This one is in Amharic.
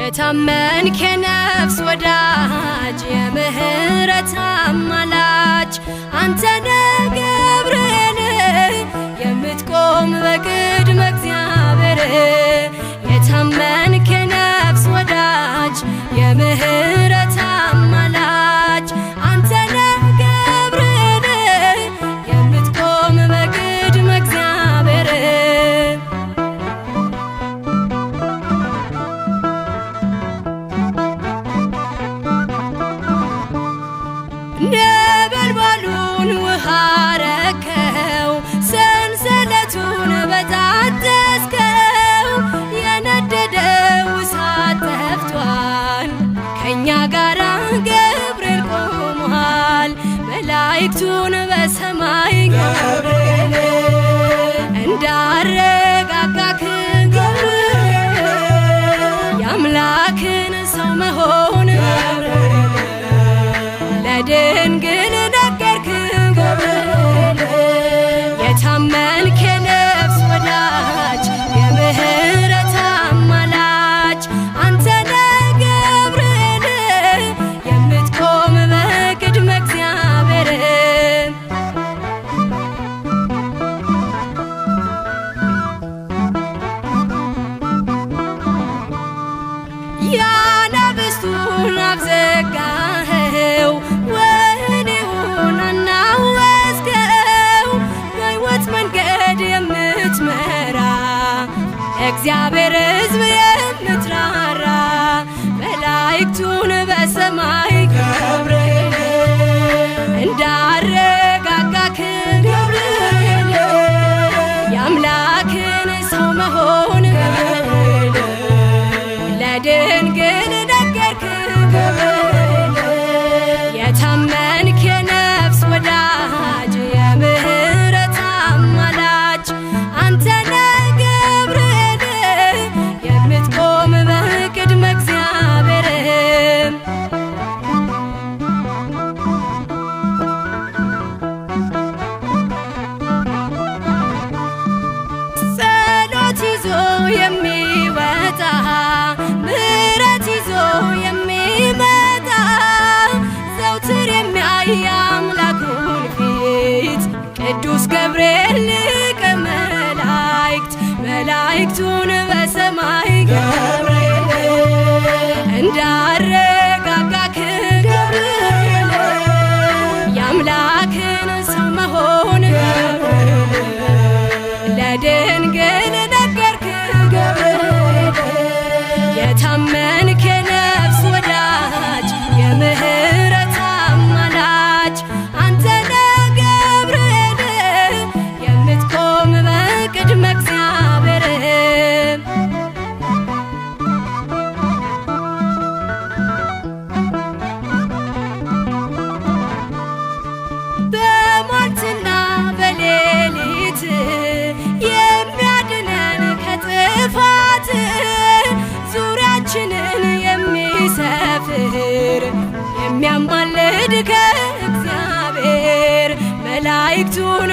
የታመንክ የነፍስ ወዳጅ የምህረት አማላጅ አንተ ነህ ገብርኤል የምትቆም በቅድመ እግዚአብሔር የታመንክ የነፍስ ወዳጅ የምህረት አማላጅ አንተ ነህ ገብርኤል የምትቆም በቅድመ እግዚአብሔር ነበልባሉን ውሃ ረከው ሰንሰለቱን በጣጠስከው የነደደው እሳት ጠፍቷል ከእኛ ጋር ገብርኤል ቆሟል መላእክቱን በሰማይ ገብርኤል እንዳረጋጋክ ገብርኤል የአምላክን ሰው መሆን ለድንግል ነገርክ ገብርኤል የታመንክ የነፍስ ወዳጅ የምህረት አማላጅ አንተ ነህ ገብርኤል የምትቆም በቅድመ እግዚአብሔር ያናብስቱን አፍ ዘጋኸው ወህኒውን አናወጽከው በሕይወት መንገድ የምትመራ እግዚአብሔር ሕዝብ የምትራራ መላእክቱን በሰማይ ገብርኤል እንዳረጋጋክ ገብርኤል የአምላክን ሰው መሆን ለድንግል ነገርክ ገብርኤል የታመንክ የነፍስ ወዳጅ የምህረት አማላጅ አንተ ነህ ገብርኤል የምትቆም በቅድመ እግዚአብሔር ጸሎት ይዞ የሚወጣ ምሕረት ይዞ የሚመጣ ዘውትር የሚያይ አምላኩን ፊት ቅዱስ ገብርኤል ሊቀ መላእክት መላእክቱን በሰማይ ገብርኤል እንዳረጋጋክ ገብርኤል የአምላክን ሰው መሆን ለድንግል ነገርክ ገብርኤል የታመንክ የነፍስ ወዳጅ የምህረት አማላጅ አንተ ነህ ገብርኤል የምትቆም በቅድመ እግዚአብሔር በሟርትና በሌሊት የሚያድነን ከጥፋት ዙሪያችንን የሚሰፍር የሚያማልድ ከእግዚአብሔር መላእክቱን